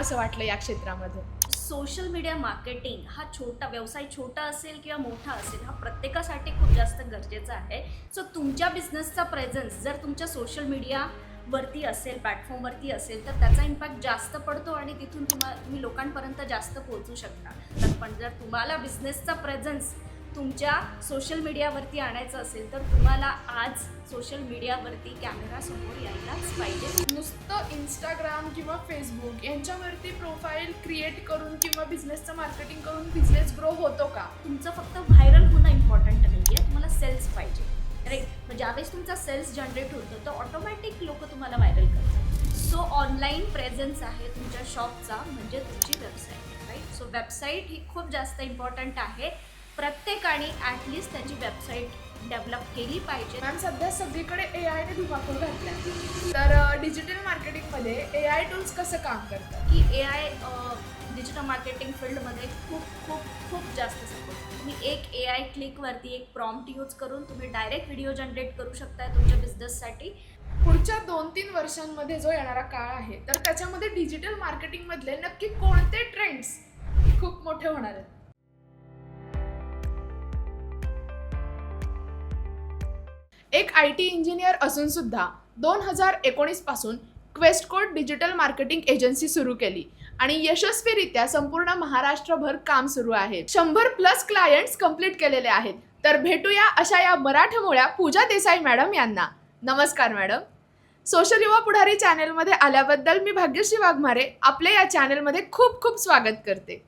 यावंसं वाटलं या क्षेत्रामध्ये? सोशल मीडिया मार्केटिंग हा व्यवसाय छोटा असेल किंवा मोठा असेल, हा प्रत्येकासाठी खूप जास्त गरजेचा आहे. सो तुमच्या बिझनेसचा प्रेझन्स जर तुमच्या सोशल मीडियावरती असेल, प्लॅटफॉर्मवरती असेल, तर त्याचा इम्पॅक्ट जास्त पडतो आणि तिथून तुम्ही लोकांपर्यंत जास्त पोहोचू शकता. पण जर तुम्हाला बिझनेसचा प्रेझन्स तुमच्या सोशल मीडियावरती आणायचं असेल, तर तुम्हाला आज सोशल मीडियावरती कॅमेरासमोर यायलाच पाहिजे. नुसतं इंस्टाग्राम किंवा फेसबुक यांच्यावरती प्रोफाईल क्रिएट करून किंवा बिझनेसचं मार्केटिंग करून बिझनेस ग्रो होतो का? तुमचं फक्त व्हायरल होणं इम्पॉर्टंट नाही आहे, तुम्हाला सेल्स पाहिजे, राईट? मग ज्यावेळेस तुमचा सेल्स जनरेट होतो तर ऑटोमॅटिक लोक तुम्हाला व्हायरल करतात. सो ऑनलाईन प्रेझन्स आहे तुमच्या शॉपचा म्हणजे तुमची वेबसाईट, राईट? सो वेबसाईट ही खूप जास्त इम्पॉर्टंट आहे. प्रत्येकाने ॲटलिस्ट त्याची वेबसाईट डेव्हलप केली पाहिजे. मॅम, सध्या सगळीकडे एआयने धुमाकूळ घातला, तर डिजिटल मार्केटिंगमध्ये एआय टूल्स कसं काम करतात? की एआय डिजिटल मार्केटिंग फील्डमध्ये खूप खूप खूप जास्त सपोर्ट. तुम्ही एक एआय क्लिकवरती एक प्रॉम्प्ट यूज करून तुम्ही डायरेक्ट व्हिडिओ जनरेट करू शकता तुमच्या बिझनेससाठी. पुढच्या 2-3 वर्षांमध्ये जो येणारा काळ आहे, तर त्याच्यामध्ये डिजिटल मार्केटिंगमधले नक्की कोणते ट्रेंड्स खूप मोठे होणार आहेत? एक IT इंजिनियर असून सुद्धा 2019 पासून क्वेस्टकोड डिजिटल मार्केटिंग एजन्सी सुरू केली आणि यशस्वीरित्या संपूर्ण महाराष्ट्रभर काम सुरू आहे. 100+ क्लायंट्स कंप्लीट केलेले आहेत. तर भेटूया अशा या मराठमोळ्या पूजा देसाई मॅडम यांना. नमस्कार मॅडम. सोशल युवा पुढारी चॅनलमध्ये आल्याबद्दल मी भाग्यश्री वाघमारे आपल्या या चॅनलमध्ये खूप खूप स्वागत करते.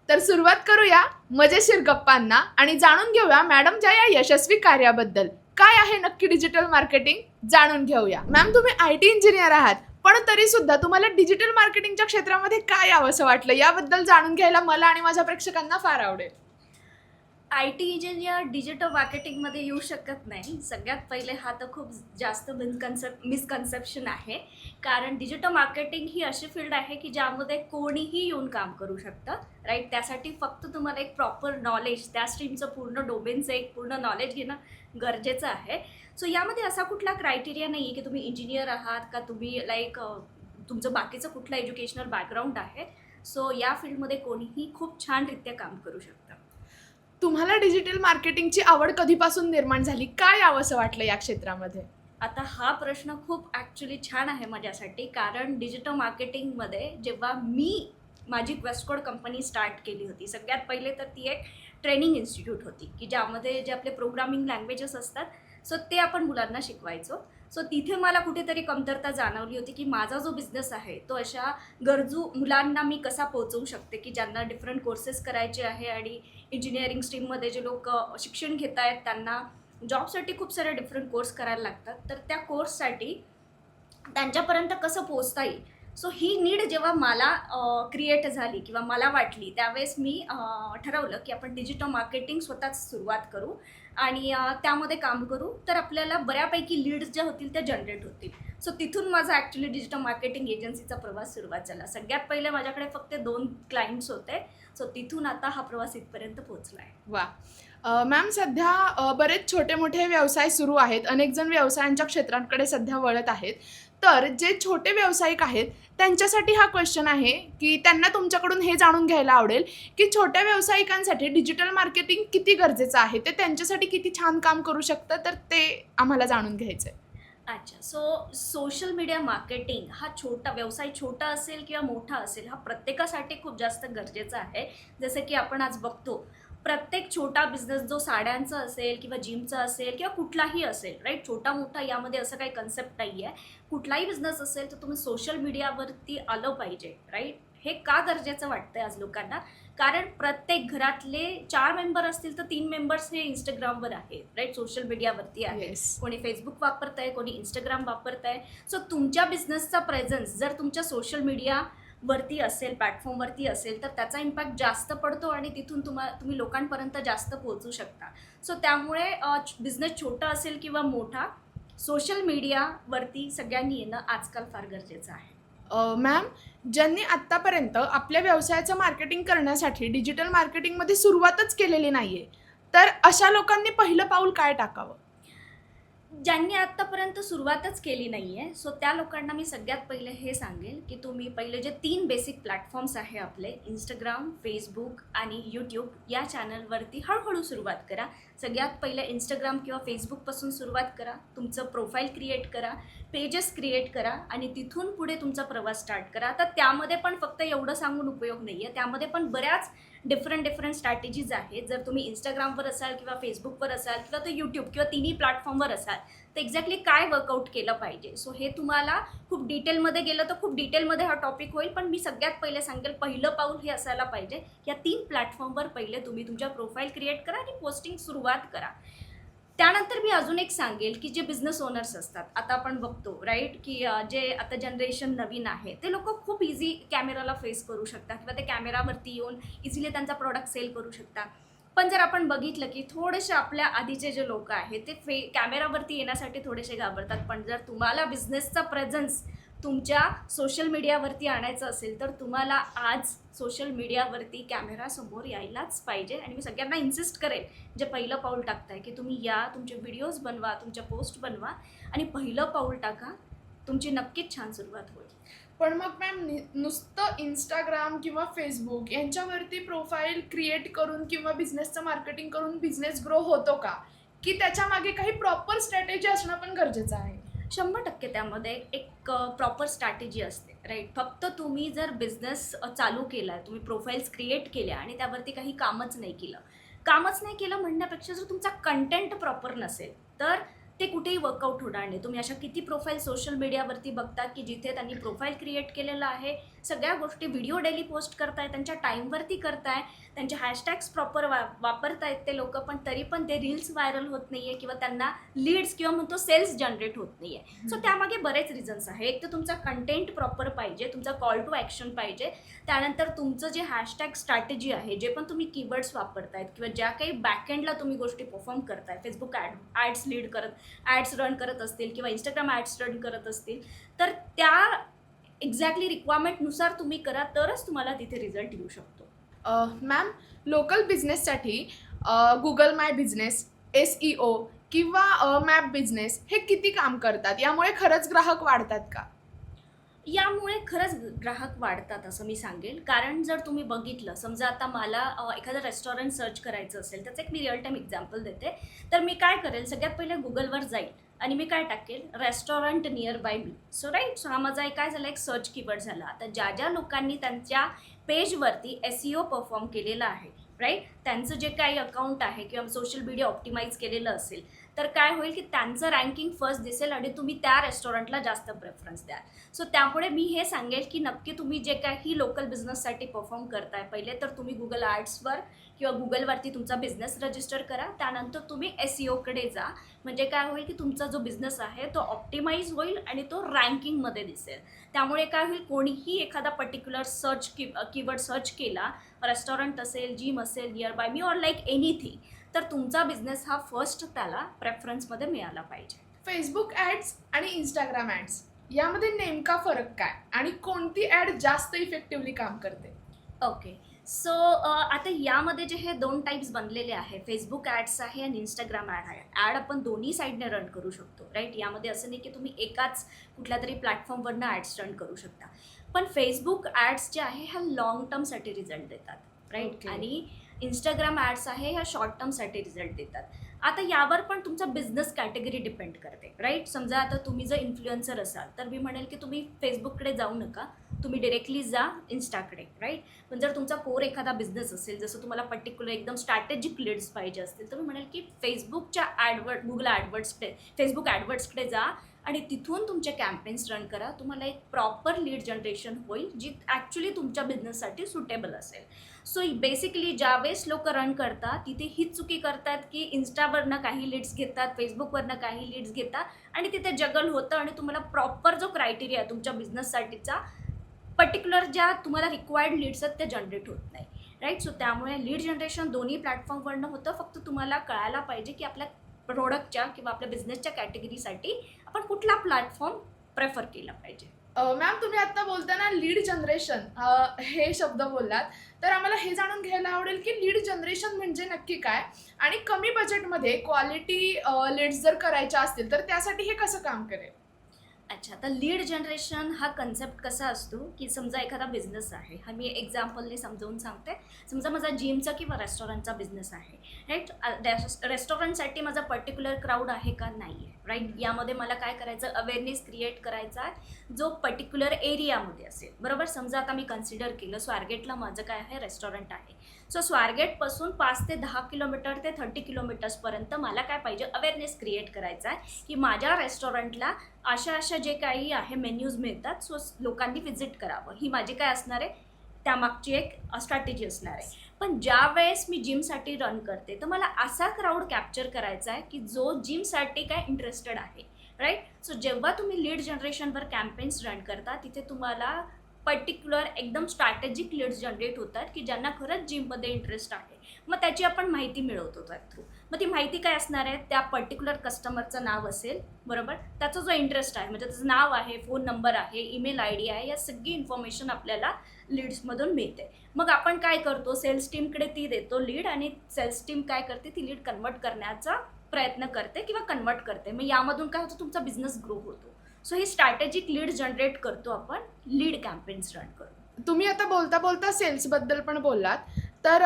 तर सुरुवात करूया मजेशीर गप्पांना आणि जाणून घेऊया मॅडमच्या या यशस्वी कार्याबद्दल. काय आहे नक्की डिजिटल मार्केटिंग जाणून घेऊया. मॅम, तुम्ही IT इंजिनियर आहात, पण तरी सुद्धा तुम्हाला डिजिटल मार्केटिंगच्या क्षेत्रामध्ये काय यावंसं वाटलं याबद्दल जाणून घ्यायला मला आणि माझ्या प्रेक्षकांना फार आवडेल. IT इंजिनियर डिजिटल मार्केटिंगमध्ये येऊ शकत नाही. सगळ्यात पहिले हा तर खूप जास्त मिसकन्सेप्शन आहे. कारण डिजिटल मार्केटिंग ही अशी फील्ड आहे की ज्यामध्ये कोणीही येऊन काम करू शकतं, राईट? त्यासाठी फक्त तुम्हाला एक प्रॉपर नॉलेज, त्या स्ट्रीमचं पूर्ण डोमेनचं एक पूर्ण नॉलेज घेणं गरजेचं आहे. सो यामध्ये असा कुठला क्रायटेरिया नाही आहे की तुम्ही इंजिनियर आहात का तुम्ही तुमचं बाकीचं कुठलं एज्युकेशनल बॅकग्राऊंड आहे. सो या फील्डमध्ये कोणीही खूप छानरित्या काम करू शकतं. तुम्हाला डिजिटल मार्केटिंगची आवड कधीपासून निर्माण झाली? काय यावंसं वाटलं या क्षेत्रामध्ये? आता हा प्रश्न खूप ॲक्च्युली छान आहे माझ्यासाठी. कारण डिजिटल मार्केटिंगमध्ये जेव्हा मी माझी क्वेस्टकोड कंपनी स्टार्ट केली होती, सगळ्यात पहिले तर ती एक ट्रेनिंग इन्स्टिट्यूट होती की ज्यामध्ये जे आपले प्रोग्रामिंग लँग्वेजेस असतात, सो ते आपण मुलांना शिकवायचो. सो तिथे मला कुठेतरी कमतरता जाणवली होती की माझा जो बिझनेस आहे तो अशा गरजू मुलांना मी कसा पोहोचवू शकते की ज्यांना डिफरंट कोर्सेस करायचे आहे आणि इंजिनिअरिंग स्ट्रीममध्ये जे लोक शिक्षण घेत आहेत त्यांना जॉबसाठी खूप सारे डिफरंट कोर्स करायला लागतात. तर त्या कोर्ससाठी त्यांच्यापर्यंत कसं पोचता येईल, सो ही नीड जेव्हा मला क्रिएट झाली किंवा मला वाटली, त्यावेळेस मी ठरवलं की आपण डिजिटल मार्केटिंग स्वतःच सुरुवात करू आणि त्यामध्ये काम करू, तर आपल्याला बऱ्यापैकी लीड्स ज्या होतील त्या जनरेट होतील. सो तिथून माझा ॲक्च्युली डिजिटल मार्केटिंग एजन्सीचा प्रवास सुरुवात झाला. सगळ्यात पहिले माझ्याकडे फक्त 2 क्लायंट्स होते. सो तिथून आता हा प्रवास इथपर्यंत पोहोचला आहे. वा. मॅम, सध्या बरेच छोटे मोठे व्यवसाय सुरू आहेत. अनेक जण व्यवसायांच्या क्षेत्रांकडे सध्या वळत आहेत. तर जे छोटे व्यावसायिक आहेत त्यांच्यासाठी हा क्वेश्चन आहे की त्यांना तुमच्याकडून हे जाणून घ्यायला आवडेल की छोट्या व्यावसायिकांसाठी डिजिटल मार्केटिंग किती गरजेचं आहे, ते त्यांच्यासाठी किती छान काम करू शकतं, तर ते आम्हाला जाणून घ्यायचं आहे. अच्छा, सो सोशल मीडिया मार्केटिंग हा व्यवसाय छोटा असेल किंवा मोठा असेल, हा प्रत्येकासाठी खूप जास्त गरजेचा आहे. जसं की आपण आज बघतो, प्रत्येक छोटा बिझनेस जो साड्यांचा असेल किंवा जिमचा असेल किंवा कुठलाही असेल, राईट? छोटा मोठा यामध्ये असं काही कन्सेप्ट नाही आहे. कुठलाही बिझनेस असेल तर तुम्ही सोशल मीडियावरती आलं पाहिजे, राईट? हे का गरजेचं वाटतंय आज लोकांना? कारण प्रत्येक घरातले 4 मेंबर असतील तर 3 मेंबर्स हे इंस्टाग्रामवर आहेत, राईट? सोशल मीडियावरती आहे. कोणी फेसबुक वापरत आहे, कोणी इंस्टाग्राम वापरत आहे. सो तुमच्या बिझनेसचा प्रेझन्स जर तुमच्या सोशल मीडियावरती असेल, प्लॅटफॉर्मवरती असेल, तर त्याचा इम्पॅक्ट जास्त पडतो आणि तिथून तुम्ही लोकांपर्यंत जास्त पोहोचू शकता. सो त्यामुळे बिझनेस छोटा असेल किंवा मोठा, सोशल मीडियावरती सगळ्यांनी येणं आजकाल फार गरजेचं आहे. मॅम, ज्यांनी आत्तापर्यंत आपल्या व्यवसायाचं मार्केटिंग करण्यासाठी डिजिटल मार्केटिंगमध्ये सुरुवातच केलेली नाही आहे, तर अशा लोकांनी पहिलं पाऊल काय टाकावं? ज्यांनी आत्तापर्यंत सुरुवातच केली नाही आहे, सो त्या लोकांना मी सगळ्यात पहिले हे सांगेल की तुम्ही पहिले जे 3 बेसिक प्लॅटफॉर्म्स आहे आपले इंस्टाग्राम, फेसबुक आणि यूट्यूब, या चॅनलवरती हळूहळू सुरुवात करा. सगळ्यात पहिले इंस्टाग्राम किंवा फेसबुकपासून सुरुवात करा. तुमचं प्रोफाईल क्रिएट करा, पेजेस क्रिएट करा आणि तिथून पुढे तुमचा प्रवास स्टार्ट करा. तर त्यामध्ये पण फक्त एवढं सांगून उपयोग नाही आहे, त्यामध्ये पण बऱ्याच डिफरंट स्ट्रॅटेजीज आहेत. जर तुम्ही इंस्टाग्रामवर असाल किंवा फेसबुकवर असाल किंवा तर यूट्यूब किंवा तिन्ही प्लॅटफॉर्मवर असाल तर एक्झॅक्टली काय वर्कआउट केलं पाहिजे. सो हे तुम्हाला खूप डिटेलमध्ये गेलं तर खूप डिटेलमध्ये हा टॉपिक होईल, पण मी सगळ्यात पहिले सांगेल पहिलं पाऊल हे असायला पाहिजे या 3 प्लॅटफॉर्मवर पहिले तुम्ही तुमच्या प्रोफाईल क्रिएट करा आणि पोस्टिंग सुरुवात करा. त्यानंतर मी अजून एक सांगेल की जे बिझनेस ओनर्स असतात, आता आपण बघतो राईट की जे आता जनरेशन नवीन आहे ते लोक खूप इझी कॅमेराला फेस करू शकतात किंवा ते कॅमेरावरती येऊन इझिली त्यांचा प्रॉडक्ट सेल करू शकतात. पण जर आपण बघितलं की थोडेसे आपल्या आधीचे जे लोक आहेत ते कॅमेरावरती येण्यासाठी थोडेसे घाबरतात. पण जर तुम्हाला बिझनेसचा प्रेझन्स तुमच्या सोशल मीडियावरती आणायचं असेल तर तुम्हाला आज सोशल मीडियावरती कॅमेरासमोर यायलाच पाहिजे. आणि मी सगळ्यांना इन्सिस्ट करेन जे पहिलं पाऊल टाकताय की तुम्ही या, तुमचे व्हिडिओज बनवा, तुमच्या पोस्ट बनवा आणि पहिलं पाऊल टाका. तुमची नक्कीच छान सुरुवात होईल. पण मग मॅम नुसतं इंस्टाग्राम किंवा फेसबुक यांच्यावरती प्रोफाईल क्रिएट करून किंवा बिझनेसचं मार्केटिंग करून बिझनेस ग्रो होतो का, की त्याच्या मागे काही प्रॉपर स्ट्रॅटेजी असणं पण गरजेचं आहे? 100% त्यामध्ये एक प्रॉपर स्ट्रॅटेजी असते राईट. फक्त तुम्ही जर बिझनेस चालू केला आहे, तुम्ही प्रोफाईल्स क्रिएट केल्या आणि त्यावरती काही कामच नाही केलं म्हणण्यापेक्षा जर तुमचा कंटेंट प्रॉपर नसेल तर ते कुठेही वर्कआउट होणार नाही. तुम्ही अशा किती प्रोफाईल सोशल मीडियावरती बघता की जिथे त्यांनी प्रोफाईल क्रिएट केलेलं आहे, सगळ्या गोष्टी व्हिडिओ डेली पोस्ट करताय, त्यांच्या टाईमवरती करताय, त्यांचे हॅशटॅग्स प्रॉपर वापरतायत ते लोक, पण तरी पण ते रील्स व्हायरल होत नाही आहे किंवा त्यांना लीड्स किंवा म्हणतो सेल्स जनरेट होत नाही आहे. सो त्यामागे बरेच रिझन्स आहे. एक तर तुमचा कंटेंट प्रॉपर पाहिजे, तुमचा कॉल टू ॲक्शन पाहिजे, त्यानंतर तुमचं जे हॅशटॅग स्ट्रॅटेजी आहे, जे पण तुम्ही कीवर्ड्स वापरतायत किंवा ज्या काही बॅकएंडला तुम्ही गोष्टी परफॉर्म करताय, फेसबुक ॲड्स ॲड्स रन करत असतील किंवा इंस्टाग्राम ॲड्स रन करत असतील, तर त्या एक्झॅक्टली रिक्वायरमेंटनुसार तुम्ही करा, तरच तुम्हाला तिथे रिझल्ट येऊ शकतो. मॅम, लोकल बिझनेससाठी गुगल माय बिझनेस, SEO किंवा मॅप बिझनेस हे किती काम करतात? यामुळे खरंच ग्राहक वाढतात का? यामुळे खरंच ग्राहक वाढतात असं मी सांगेल. कारण जर तुम्ही बघितलं, समजा आता मला एखादं रेस्टॉरंट सर्च करायचं असेल, त्याचं एक मी रिअल टाईम एक्झाम्पल देते. तर मी काय करेल, सगळ्यात पहिले गुगलवर जाईल आणि मी काय टाकेल, restaurant nearby me. So right, हा माझा एक काय झाला, एक सर्च कीवर्ड झाला. आता ज्या लोकांनी त्यांच्या पेजवरती SEO परफॉर्म केलेलं आहे राईट, त्यांचं जे काही अकाउंट आहे किंवा सोशल मीडिया ऑप्टिमाइज केलेलं असेल, तर काय होईल की त्यांचं रँकिंग फर्स्ट दिसेल आणि तुम्ही त्या रेस्टॉरंटला जास्त प्रेफरन्स द्याल. सो त्यामुळे मी हे सांगेल की नक्की तुम्ही जे काही लोकल बिझनेससाठी परफॉर्म करताय, पहिले तर तुम्ही गुगल ॲड्सवर किंवा गुगलवरती तुमचा बिझनेस रजिस्टर करा. त्यानंतर तुम्ही SEOकडे जा. म्हणजे काय होईल की तुमचा जो बिझनेस आहे तो ऑप्टिमाइज होईल आणि तो रँकिंगमध्ये दिसेल. त्यामुळे काय होईल, कोणीही एखादा पर्टिक्युलर कीवर्ड सर्च केला, रेस्टॉरंट असेल, जिम असेल, near by me or like anything, तर तुमचा बिझनेस हा फर्स्ट त्याला प्रेफरन्समध्ये मिळाला पाहिजे. फेसबुक ॲड्स आणि इंस्टाग्राम ॲड्स यामध्ये नेमका फरक काय आणि कोणती ॲड जास्त इफेक्टिव्हली काम करते? ओके, सो आता यामध्ये जे हे 2 टाईप्स बनलेले आहे, फेसबुक ॲड्स आहे आणि इंस्टाग्राम ॲड आहे. ॲड आपण दोन्ही साईडने रन करू शकतो राईट. यामध्ये असं नाही की तुम्ही एकाच कुठल्या तरी प्लॅटफॉर्मवरनं ॲड्स रन करू शकता. पण फेसबुक ॲड्स जे आहे ह्या लॉंग टर्मसाठी रिझल्ट देतात राईट. आणि इंस्टाग्राम ॲड्स आहे ह्या शॉर्ट टर्मसाठी रिझल्ट देतात. आता यावर पण तुमचा बिझनेस कॅटेगरी डिपेंड करते राईट. समजा आता तुम्ही जर इन्फ्लुएन्सर असाल तर मी म्हणेल की तुम्ही फेसबुककडे जाऊ नका, तुम्ही डिरेक्टली जा इन्स्टाकडे राईट. पण जर तुमचा कोर एखादा बिझनेस असेल, जसं तुम्हाला पर्टिक्युलर एकदम स्ट्रॅटेजिक लीड्स पाहिजे असतील, तर मी म्हणेल की फेसबुकच्या गुगल ॲडवर्ड्सकडे, फेसबुक ॲडवर्ड्सकडे जा आणि तिथून तुमचे कॅम्पेन्स रन करा. तुम्हाला एक प्रॉपर लीड जनरेशन होईल जी ॲक्च्युली तुमच्या बिझनेससाठी सुटेबल असेल. सो बेसिकली ज्यावेळेस लोक रन करतात तिथे हीच चुकी करतात की इन्स्टावरनं काही लीड्स घेतात, फेसबुकवरनं काही लीड्स घेतात आणि तिथे जगल होतं आणि तुम्हाला प्रॉपर जो क्रायटेरिया आहे तुमच्या बिझनेससाठीचा, पर्टिक्युलर ज्या तुम्हाला रिक्वायर्ड लीड्स आहेत ते जनरेट होत नाही राईट. सो त्यामुळे लीड जनरेशन दोन्ही प्लॅटफॉर्मवरनं होतं. फक्त तुम्हाला कळायला पाहिजे की आपल्या प्रोडक्टच्या किंवा आपल्या बिझनेसच्या कॅटेगरीसाठी आपण कुठला प्लॅटफॉर्म प्रेफर केला पाहिजे. मॅम तुम्ही आता बोलताना लीड जनरेशन हे शब्द बोललात, तर आम्हाला हे जाणून घ्यायला आवडेल की लीड जनरेशन म्हणजे नक्की काय? आणि कमी बजेटमध्ये क्वालिटी लीड्स जर करायच्या असतील, तर त्यासाठी हे कसं काम करेल? अच्छा, तर लीड जनरेशन हा कन्सेप्ट कसा असतो, की समजा एखादा बिझनेस आहे. हा मी एक्झाम्पलने समजावून सांगते. समजा माझा जिमचा किंवा रेस्टॉरंटचा बिझनेस आहे, राईट? रेस्टॉरंटसाठी माझा पर्टिक्युलर क्राऊड आहे का? नाही आहे, राईट? यामध्ये मला काय करायचं, अवेअरनेस क्रिएट करायचा आहे, जो पर्टिक्युलर एरियामध्ये असेल, बरोबर? समजा आता मी कन्सिडर केलं स्वारगेटला माझं काय आहे, रेस्टॉरंट आहे. सो स्वारगेटपासून 5 ते 10 किलोमीटर ते 30 किलोमीटर्सपर्यंत मला काय पाहिजे, अवेअरनेस क्रिएट करायचा आहे, की माझ्या रेस्टॉरंटला अशा जे काही आहे मेन्यूज मिळतात. सो लोकांनी व्हिजिट करावं, ही माझी काय असणार आहे, त्यामागची एक स्ट्रॅटेजी असणार आहे. पण ज्या वेळेस मी जिमसाठी रन करते, तर मला असा क्राऊड कॅप्चर करायचा आहे की जो जिमसाठी काय इंटरेस्टेड आहे, राईट? सो जेव्हा तुम्ही लीड जनरेशनवर कॅम्पेन्स रन करता, तिथे तुम्हाला पर्टिक्युलर एकदम स्ट्रॅटेजिक लीड्स जनरेट होतात की ज्यांना खरंच जिममध्ये इंटरेस्ट आहे. मग त्याची आपण माहिती मिळवतो त्या थ्रू. मग ती माहिती काय असणार आहे, त्या पर्टिक्युलर कस्टमरचं नाव असेल, बरोबर? त्याचा जो इंटरेस्ट आहे, म्हणजे त्याचं नाव आहे, फोन नंबर आहे, ईमेल आय डी आहे, या सगळी इन्फॉर्मेशन आपल्याला लीड्समधून मिळते. मग आपण काय करतो, सेल्स टीमकडे ती देतो लीड, आणि सेल्स टीम काय करते, ती लीड कन्वर्ट करण्याचा प्रयत्न करते किंवा कन्वर्ट करते. मग यामधून काय होतं, तुमचा बिझनेस ग्रो होतो. सो ही स्ट्रॅटेजिक लीड जनरेट करतो आपण लीड कॅम्पेन्स रन करून. तुम्ही आता बोलता बोलता सेल्सबद्दल पण बोललात, तर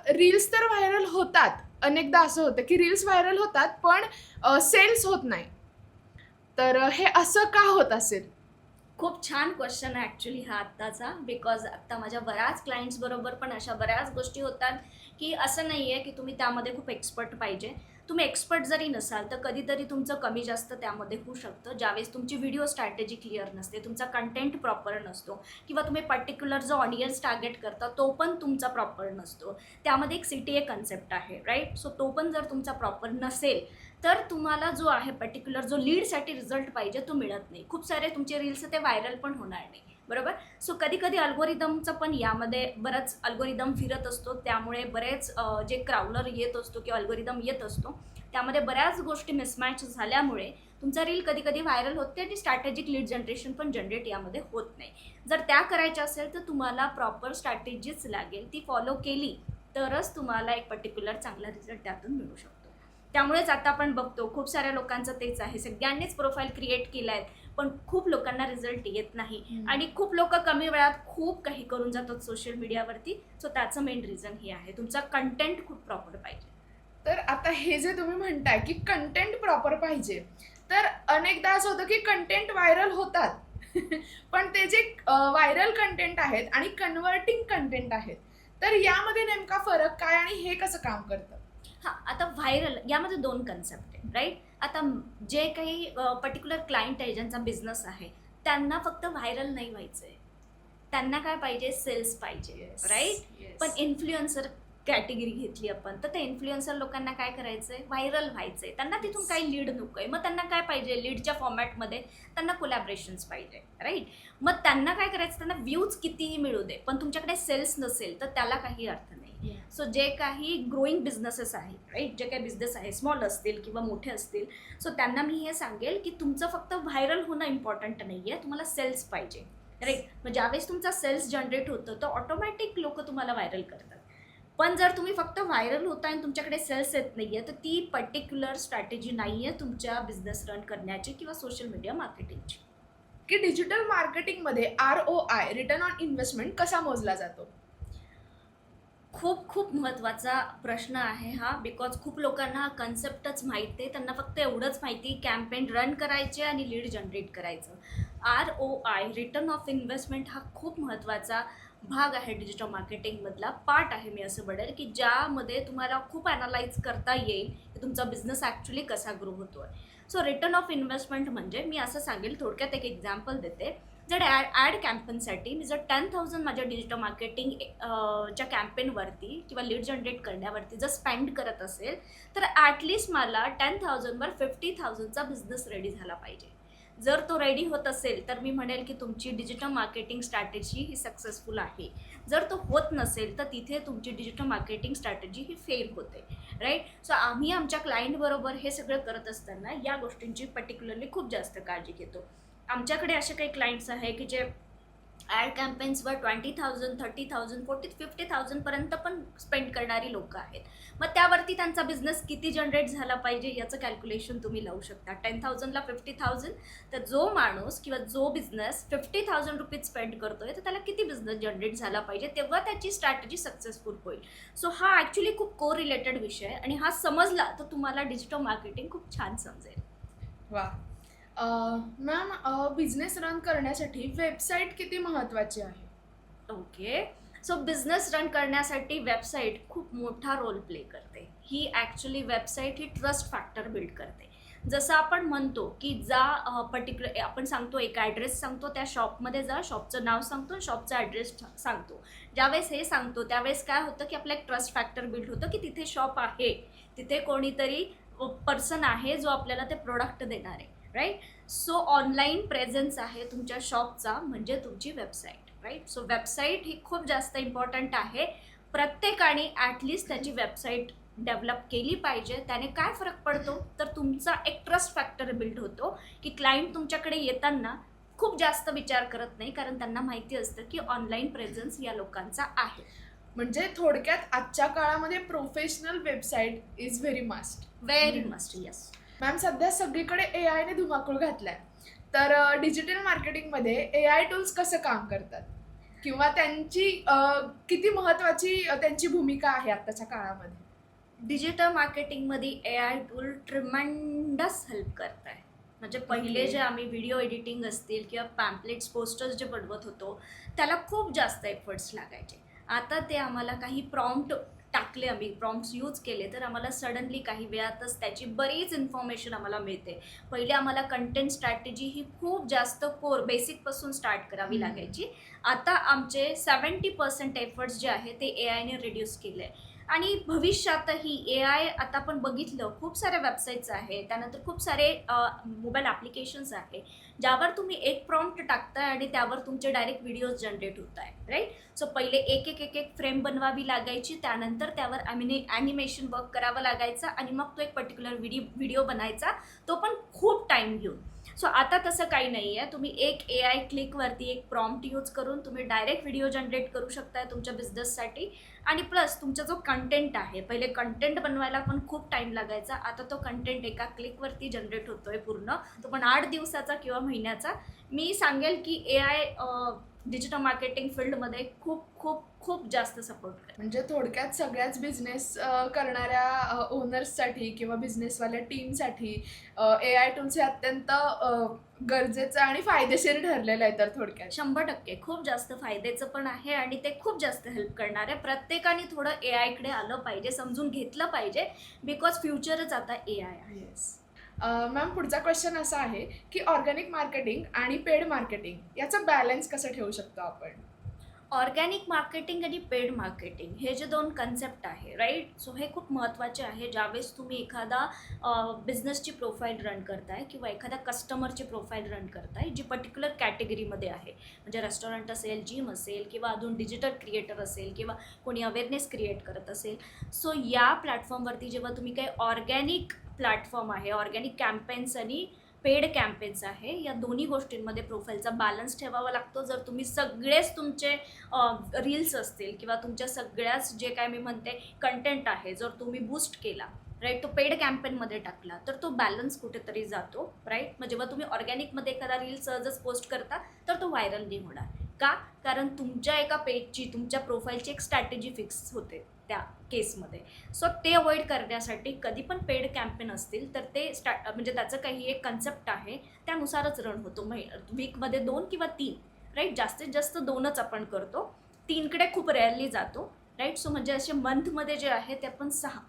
रील्स तर व्हायरल होतात. अनेकदा असं होतं की रील्स व्हायरल होतात, पण सेल्स होत नाही. तर हे असं का होत असेल? खूप छान क्वेश्चन आहे ॲक्च्युली हा आत्ताचा. बिकॉज आत्ता माझ्या बऱ्याच क्लायंट्स बरोबर पण अशा बऱ्याच गोष्टी होतात की असं नाही आहे की तुम्ही त्यामध्ये खूप एक्सपर्ट पाहिजे. तुम्ही एक्सपर्ट जरी नसाल तर कधीतरी तुमचं कमी जास्त त्यामध्ये होऊ शकतं. ज्यावेळेस तुमची व्हिडिओ स्ट्रॅटेजी क्लिअर नसते, तुमचा कंटेंट प्रॉपर नसतो, किंवा तुम्ही पर्टिक्युलर जो ऑडियन्स टार्गेट करता तो पण तुमचा प्रॉपर नसतो. त्यामध्ये एक CTA कन्सेप्ट आहे, राईट? सो तो पण जर तुमचा प्रॉपर नसेल तर तुम्हाला जो आहे पर्टिक्युलर जो लीडसाठी रिझल्ट पाहिजे तो मिळत नाही. खूप सारे तुमचे रील्स ते व्हायरल पण होणार नाही, बरोबर? सो कधी कधी अल्गोरिदमचं पण यामध्ये बरंच अल्गोरिदम फिरत असतो, त्यामुळे बरेच जे क्राउलर येत असतो किंवा अल्गोरिदम येत असतो, त्यामध्ये बऱ्याच गोष्टी मिसमॅच झाल्यामुळे तुमचा रील कधी कधी व्हायरल होते आणि स्ट्रॅटेजिक लीड जनरेशन पण जनरेट यामध्ये होत नाही. जर त्या करायच्या असेल तर तुम्हाला प्रॉपर स्ट्रॅटेजीच लागेल, ती फॉलो केली तरच तुम्हाला एक पर्टिक्युलर चांगला रिझल्ट त्यातून मिळू शकतो. त्यामुळेच आता आपण बघतो खूप साऱ्या लोकांचं तेच आहे, सगळ्यांनीच प्रोफाईल क्रिएट केला आहे, पण खूप लोकांना रिझल्ट येत नाही. आणि खूप लोक कमी वेळात खूप काही करून जातात सोशल मीडियावरती. सो त्याचं मेन रिझन हे आहे, तुमचा कंटेंट खूप प्रॉपर पाहिजे. तर आता हे जे तुम्ही म्हणताय की कंटेंट प्रॉपर पाहिजे, तर अनेकदा असं होतं की कंटेंट व्हायरल होतात पण ते जे व्हायरल कंटेंट आहेत आणि कन्व्हर्टिंग कंटेंट आहेत, तर यामध्ये नेमका फरक काय आणि हे कसं काम करतं? हां, आता व्हायरल यामध्ये 2 कन्सेप्ट आहे, राईट? आता जे काही पर्टिक्युलर क्लायंट आहे, ज्यांचा बिझनेस आहे, त्यांना फक्त व्हायरल नाही व्हायचं आहे. त्यांना काय पाहिजे, सेल्स पाहिजे, राईट? पण इन्फ्लुएन्सर कॅटेगरी घेतली आपण, तर त्या इन्फ्लुएन्सर लोकांना काय करायचं आहे, व्हायरल व्हायचं आहे. त्यांना तिथून काही लीड नको आहे. मग त्यांना काय पाहिजे, लीडच्या फॉर्मॅटमध्ये त्यांना कोलॅबरेशन्स पाहिजे, राईट? मग त्यांना काय करायचं, त्यांना व्ह्यूज कितीही मिळू दे, पण तुमच्याकडे सेल्स नसेल तर त्याला काही अर्थ नाही. सो जे काही ग्रोईंग बिझनेसेस आहे, राईट, जे काही बिझनेस आहे, स्मॉल असतील किंवा मोठे असतील, सो त्यांना मी हे सांगेल की तुमचं फक्त व्हायरल होणं इम्पॉर्टंट नाही आहे, तुम्हाला सेल्स पाहिजे, राईट? मग ज्यावेळेस तुमचा सेल्स जनरेट होतं तर ऑटोमॅटिक लोक तुम्हाला व्हायरल करतात. पण जर तुम्ही फक्त व्हायरल होता आणि तुमच्याकडे सेल्स येत नाही आहे, तर ती पर्टिक्युलर स्ट्रॅटेजी नाही आहे तुमच्या बिझनेस रन करण्याची किंवा सोशल मीडिया मार्केटिंगची. की डिजिटल मार्केटिंगमध्ये ROI, रिटर्न ऑन इन्व्हेस्टमेंट, कसा मोजला जातो? खूप खूप महत्त्वाचा प्रश्न आहे हा. बिकॉज खूप लोकांना हा कन्सेप्टच माहीत आहे. त्यांना फक्त एवढंच माहिती, कॅम्पेन रन करायचे आणि लीड जनरेट करायचं. ROI, रिटर्न ऑफ इन्व्हेस्टमेंट, हा खूप महत्त्वाचा भाग आहे डिजिटल मार्केटिंगमधला, पार्ट आहे मी असं म्हणेल, की ज्यामध्ये तुम्हाला खूप ॲनालाइज करता येईल की तुमचा बिझनेस ॲक्च्युली कसा ग्रो होतो आहे. सो रिटर्न ऑफ इन्व्हेस्टमेंट म्हणजे मी असं सांगेल, थोडक्यात एक एक्झाम्पल देते. जर ॲड कॅम्पेनसाठी मी जर 10,000 माझ्या डिजिटल मार्केटिंग च्या कॅम्पेनवरती किंवा लीड जनरेट करण्यावरती जर स्पेंड करत असेल, तर ॲटलिस्ट मला 10,000वर 50,000चा बिझनेस रेडी झाला पाहिजे. जर तो रेडी होत असेल तर मी म्हणेल की तुमची डिजिटल मार्केटिंग स्ट्रॅटेजी ही सक्सेसफुल आहे. जर तो होत नसेल तर तिथे तुमची डिजिटल मार्केटिंग स्ट्रॅटेजी ही फेल होते, राईट? सो आम्ही आमच्या क्लायंटबरोबर हे सगळं करत असताना या गोष्टींची पर्टिक्युलरली खूप जास्त काळजी घेतो. आमच्याकडे असे काही क्लायंट्स आहे की जे ॲड कॅम्पेन्सवर 20,000 30,000 50,000 पर्यंत पण स्पेंड करणारी लोक आहेत. मग त्यावरती त्यांचा बिझनेस किती जनरेट झाला पाहिजे याचं कॅल्क्युलेशन तुम्ही लावू शकता. 10,000ला 50,000, तर जो माणूस किंवा जो बिझनेस 50,000 रुपीज स्पेंड करतोय तर त्याला किती बिझनेस जनरेट झाला पाहिजे, तेव्हा त्याची स्ट्रॅटेजी सक्सेसफुल होईल. सो हा ॲक्च्युली खूप को रिलेटेड विषय आहे आणि हा समजला तर तुम्हाला डिजिटल मार्केटिंग खूप छान समजेल. वा. मॅम, बिझनेस रन करण्यासाठी वेबसाईट किती महत्त्वाची आहे? ओके. सो बिझनेस रन करण्यासाठी वेबसाईट खूप मोठा रोल प्ले करते. ही ॲक्च्युली वेबसाईट ही ट्रस्ट फॅक्टर बिल्ड करते. जसं आपण म्हणतो की पर्टिक्युलर आपण सांगतो एक ॲड्रेस सांगतो, त्या शॉपमध्ये जा, शॉपचं नाव सांगतो, शॉपचा ॲड्रेस सांगतो. ज्यावेळेस हे सांगतो त्यावेळेस काय होतं की आपला एक ट्रस्ट फॅक्टर बिल्ड होतं की तिथे शॉप आहे, तिथे कोणीतरी पर्सन आहे जो आपल्याला ते प्रोडक्ट देणार आहे, राईट. सो ऑनलाईन प्रेझेन्स आहे तुमच्या शॉपचा म्हणजे तुमची वेबसाईट, राईट. सो वेबसाईट ही खूप जास्त इम्पॉर्टंट आहे. प्रत्येकाने ॲटलिस्ट त्याची वेबसाईट डेव्हलप केली पाहिजे. त्याने काय फरक पडतो तर तुमचा एक ट्रस्ट फॅक्टर बिल्ड होतो की क्लायंट तुमच्याकडे येताना खूप जास्त विचार करत नाही, कारण त्यांना माहिती असतं की ऑनलाईन प्रेझेन्स या लोकांचा आहे. म्हणजे थोडक्यात आजच्या काळामध्ये professional website is very must. Very must. Yes ma'am, सध्या सगळीकडे AI ने धुमाकूळ घातलाय, तर डिजिटल मार्केटिंगमध्ये AI टूल्स कसं काम करतात किंवा त्यांची किती महत्त्वाची त्यांची भूमिका आहे आत्ताच्या काळामध्ये? डिजिटल मार्केटिंगमध्ये AI टूल ट्रिमेंडस हेल्प करत आहे. म्हणजे पहिले जे आम्ही व्हिडिओ एडिटिंग असतील किंवा पॅम्पलेट्स पोस्टर्स जे बनवत होतो त्याला खूप जास्त एफर्ट्स लागायचे. आता ते आम्हाला काही प्रॉम्प्ट टाकले, आम्ही प्रॉम्प्ट्स यूज केले तर आम्हाला सडनली काही वेळातच त्याची बरीच इन्फॉर्मेशन आम्हाला मिळते. पहिले आम्हाला कंटेंट स्ट्रॅटेजी ही खूप जास्त कोर बेसिकपासून स्टार्ट करावी लागायची. आता आमचे 70% एफर्ट्स जे आहे ते AI ने रिड्यूस केले आहे. आणि भविष्यातही AI आता आपण बघितलं खूप साऱ्या वेबसाईट्स आहे, त्यानंतर खूप सारे मोबाईल ॲप्लिकेशन्स आहे ज्यावर तुम्ही एक प्रॉम्प्ट टाकताय आणि त्यावर तुमचे डायरेक्ट व्हिडिओज जनरेट होत आहे, राईट. सो पहिले एक फ्रेम बनवावी लागायची, त्यानंतर त्यावर ॲनिमेशन वर्क करावं लागायचं आणि मग तो एक पर्टिक्युलर व्हिडिओ बनायचा, तो पण खूप टाईम घेऊन. सो आता तसं काही नाही आहे. तुम्ही एक AI क्लिकवरती एक प्रॉम्प्ट यूज करून तुम्ही डायरेक्ट व्हिडिओ जनरेट करू शकताय तुमच्या बिझनेससाठी. आणि प्लस तुमचा जो कंटेंट आहे, पहिले कंटेंट बनवायला पण खूप टाईम लागायचा, आता तो कंटेंट एका क्लिकवरती जनरेट होतोय पूर्ण, तो पण 8 दिवसाचा किंवा महिन्याचा. मी सांगेल की AI डिजिटल मार्केटिंग फील्डमध्ये खूप खूप खूप जास्त सपोर्ट करेल. म्हणजे थोडक्यात सगळ्याच बिझनेस करणाऱ्या ओनर्ससाठी किंवा बिझनेसवाल्या टीमसाठी AI टूल्स हे अत्यंत गरजेचं आणि फायदेशीर ठरलेलं आहे. तर थोडक्यात 100% खूप जास्त फायद्याचं पण आहे आणि ते खूप जास्त हेल्प करणार आहे. प्रत्येकाने थोडं AI कडे आलं पाहिजे, समजून घेतलं पाहिजे, बिकॉज फ्युचरच आता AI आहे. येस. मॅम, पुढचा क्वेश्चन असा आहे की ऑर्गॅनिक मार्केटिंग आणि पेड मार्केटिंग याचा बॅलन्स कसं ठेवू शकतो आपण? ऑर्गॅनिक मार्केटिंग आणि पेड मार्केटिंग हे जे दोन कन्सेप्ट आहे, राईट. सो हे खूप महत्त्वाचे आहे. ज्यावेळेस तुम्ही एखादा बिझनेसची प्रोफाईल रन करताय किंवा एखाद्या कस्टमरची प्रोफाईल रन करताय जी पर्टिक्युलर कॅटेगरीमध्ये आहे, म्हणजे रेस्टॉरंट असेल, जिम असेल किंवा अजून डिजिटल क्रिएटर असेल किंवा कोणी अवेअरनेस क्रिएट करत असेल. सो या प्लॅटफॉर्मवरती जेव्हा तुम्ही काही ऑर्गॅनिक प्लॅटफॉर्म आहे, ऑर्गॅनिक कॅम्पेन्स आणि पेड कॅम्पेन्स आहे, या दोन्ही गोष्टींमध्ये प्रोफाईलचा बॅलन्स ठेवावा लागतो. जर तुम्ही सगळेच तुमचे रील्स असतील किंवा तुमच्या सगळ्याच जे काय मी म्हणते कंटेंट आहे जर तुम्ही बूस्ट केला, राईट, तो पेड कॅम्पेनमध्ये टाकला तर तो बॅलन्स कुठेतरी जातो, राईट. मग जेव्हा तुम्ही ऑर्गॅनिकमध्ये एखादा रील सहजच पोस्ट करता तर तो व्हायरल नाही होणार. का? कारण तुमच्या एका पेजची, तुमच्या प्रोफाईलची एक स्ट्रॅटेजी फिक्स होते त्या केसमध्ये. सो ते अवॉइड करण्यासाठी कधी पण पेड कॅम्पेन असतील तर ते म्हणजे त्याचं काही एक कन्सेप्ट आहे त्यानुसारच रन होतो. वीकमध्ये 2 किंवा 3, राईट. जास्तीत जास्त 2च आपण करतो, 3कडे खूप रेअरली जातो, राईट. सो म्हणजे असे मंथमध्ये जे आहे ते आपण 6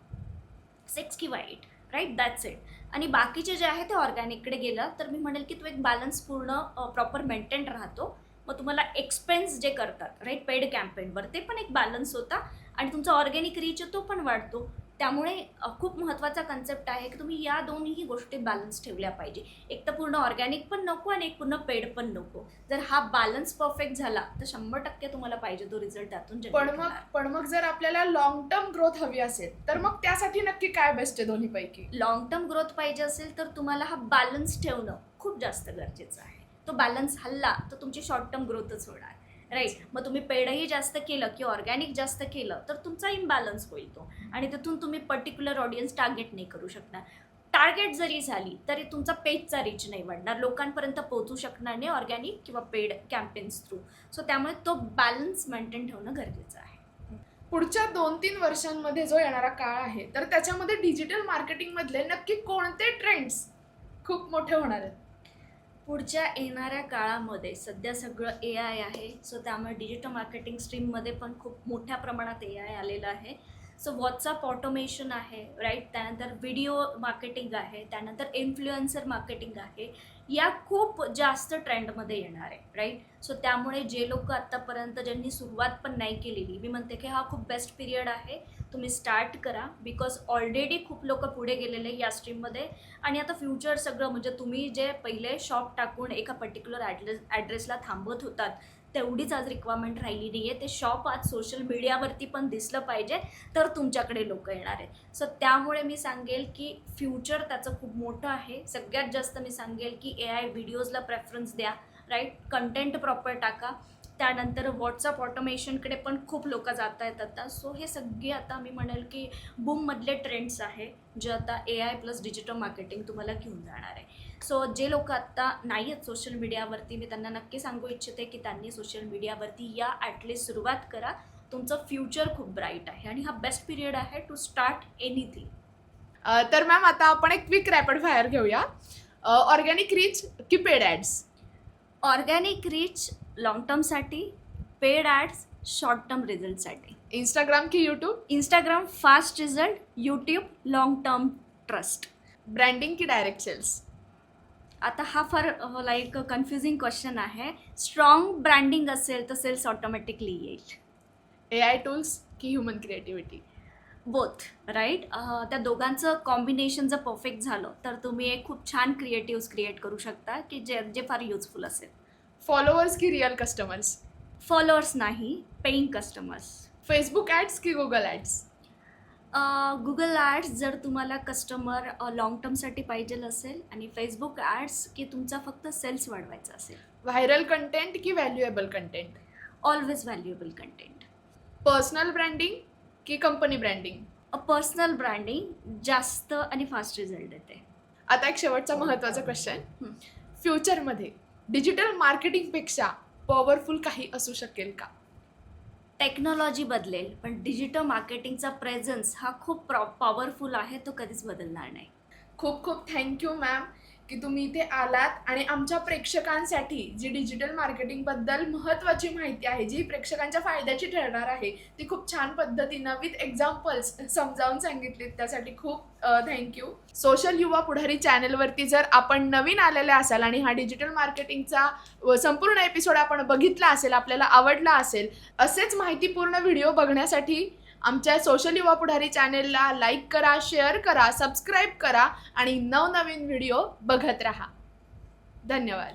किंवा 8, राईट, दॅट्स इट. आणि बाकीचे जे आहे ते ऑर्गॅनिककडे गेलं तर मी म्हणेल की तो एक बॅलन्स पूर्ण प्रॉपर मेंटेन राहतो. मग तुम्हाला एक्सपेन्स जे करतात, राईट, पेड कॅम्पेनवर ते पण एक बॅलन्स होता आणि तुमचा ऑर्गॅनिक रीच तो पण वाढतो. त्यामुळे खूप महत्त्वाचा कन्सेप्ट आहे की तुम्ही या दोन्ही गोष्टी बॅलन्स ठेवल्या पाहिजे. एक तर पूर्ण ऑर्गॅनिक पण नको आणि एक पूर्ण पेड पण नको. जर हा बॅलन्स परफेक्ट झाला तर 100% तुम्हाला पाहिजे तो रिझल्ट त्यातून जनरेट होणार. पण मग जर आपल्याला लॉंग टर्म ग्रोथ हवी असेल तर मग त्यासाठी नक्की काय बेस्ट आहे दोन्हीपैकी? लॉंग टर्म ग्रोथ पाहिजे असेल तर तुम्हाला हा बॅलन्स ठेवणं खूप जास्त गरजेचं आहे. तो बॅलन्स हल्ला तर तुमची शॉर्ट टर्म ग्रोथच होणार, राईट. मग तुम्ही पेडही जास्त केलं की ऑर्गॅनिक जास्त केलं तर तुमचा इम्बॅलन्स होईल तो, आणि तिथून तुम्ही पर्टिक्युलर ऑडियन्स टार्गेट नाही करू शकणार. टार्गेट जरी झाली तरी तुमचा पेजचा रीच नाही वाढणार, लोकांपर्यंत पोहोचू शकणार नाही ऑर्गॅनिक किंवा पेड कॅम्पेन्स थ्रू. सो त्यामुळे तो बॅलन्स मेंटेन ठेवणं गरजेचं आहे. पुढच्या 2-3 वर्षांमध्ये जो येणारा काळ आहे तर त्याच्यामध्ये डिजिटल मार्केटिंग मधले नक्की कोणते ट्रेंड्स खूप मोठे होणार आहेत? पुढच्या येणाऱ्या काळामध्ये सध्या सगळं AI आहे. सो त्यामुळे डिजिटल मार्केटिंग स्ट्रीममध्ये पण खूप मोठ्या प्रमाणात AI आलेलं आहे. सो व्हॉट्सअप ऑटोमेशन आहे, राईट. त्यानंतर व्हिडिओ मार्केटिंग आहे, त्यानंतर इन्फ्लुएन्सर मार्केटिंग आहे. या खूप जास्त ट्रेंडमध्ये येणार आहे, राईट. सो त्यामुळे जे लोक आत्तापर्यंत ज्यांनी सुरुवात पण नाही केलेली, मी म्हणते की हा खूप बेस्ट पिरियड आहे, तुम्ही स्टार्ट करा. बिकॉज ऑलरेडी खूप लोक पुढे गेलेले या स्ट्रीममध्ये. आणि आता फ्युचर सगळं म्हणजे तुम्ही जे पहिले शॉप टाकून एका पर्टिक्युलर ॲड्रेसला थांबत होतात तेवढीच आज रिक्वायरमेंट राहिली नाही आहे. ते शॉप आज सोशल मीडियावरती पण दिसलं पाहिजे तर तुमच्याकडे लोक येणार आहेत. सो त्यामुळे मी सांगेल की फ्युचर त्याचं खूप मोठं आहे. सगळ्यात जास्त मी सांगेल की AI व्हिडिओजला प्रेफरन्स द्या, राईट. कंटेंट प्रॉपर टाका. त्यानंतर व्हॉट्सअप ऑटोमेशनकडे पण खूप लोक जात आहेत आता. सो हे सगळे आता मी म्हणेल की बूममधले ट्रेंड्स आहे जे आता AI प्लस डिजिटल मार्केटिंग तुम्हाला घेऊन जाणार आहे. सो जे लोक आत्ता नाही आहेत सोशल मीडियावरती, मी त्यांना नक्की सांगू इच्छिते की त्यांनी सोशल मीडियावरती या ॲटलिस्ट सुरुवात करा. तुमचं फ्युचर खूप ब्राईट आहे आणि हा बेस्ट पिरियड आहे टू स्टार्ट एनिथिंग. तर मॅम आता आपण एक क्विक रॅपिड फायर घेऊया. ऑर्गॅनिक रीच की paid ads? Organic reach long टर्मसाठी, पेड ॲड्स शॉर्ट टर्म रिझल्टसाठी. इंस्टाग्राम की YouTube? Instagram fast result, YouTube long term trust. Branding की डायरेक्ट सेल्स? आता हा फार लाईक कन्फ्युजिंग क्वेश्चन आहे. स्ट्रॉंग ब्रँडिंग असेल तर सेल्स ऑटोमॅटिकली येईल. AI टूल्स की ह्युमन क्रिएटिव्हिटी? Both, right. त्या दोघांचं कॉम्बिनेशन जर परफेक्ट झालं तर तुम्ही एक खूप छान क्रिएटिव्स क्रिएट करू शकता की जे फार युजफुल असेल. फॉलोअर्स की रिअल कस्टमर्स? फॉलोअर्स नाही, पेईंग कस्टमर्स. फेसबुक ॲड्स की गुगल ॲड्स? गुगल ॲड्स जर तुम्हाला कस्टमर लाँग टर्मसाठी पाहिजे असेल, आणि फेसबुक ॲड्स की तुमचा फक्त सेल्स वाढवायचा असेल. व्हायरल कंटेंट की valuable content? Always valuable content. Personal branding की कंपनी ब्रँडिंग? पर्सनल ब्रँडिंग जास्त आणि फास्ट रिझल्ट देते. आता एक शेवटचा महत्त्वाचा क्वेश्चन. फ्युचरमध्ये डिजिटल मार्केटिंगपेक्षा पॉवरफुल काही असू शकेल का? टेक्नॉलॉजी बदलेल पण डिजिटल मार्केटिंगचा प्रेझन्स हा खूप पॉवरफुल आहे, तो कधीच बदलणार नाही. खूप खूप थँक्यू मॅम की तुम्ही इथे आलात आणि आमच्या प्रेक्षकांसाठी जी डिजिटल मार्केटिंगबद्दल महत्त्वाची माहिती आहे, जी प्रेक्षकांच्या फायद्याची ठरणार आहे, ती खूप छान पद्धतीनं विथ एक्झाम्पल्स समजावून सांगितलीत. त्यासाठी खूप थँक्यू. सोशल युवा पुढारी चॅनलवरती जर आपण नवीन आलेले असाल आणि हा डिजिटल मार्केटिंगचा संपूर्ण एपिसोड आपण बघितला असेल, आपल्याला आवडला असेल, असेच माहितीपूर्ण व्हिडिओ बघण्यासाठी आमच्या सोशल युवा पुढारी चॅनेलला लाईक करा, शेअर करा, सबस्क्राईब करा आणि नवनवीन व्हिडिओ बघत राहा. धन्यवाद.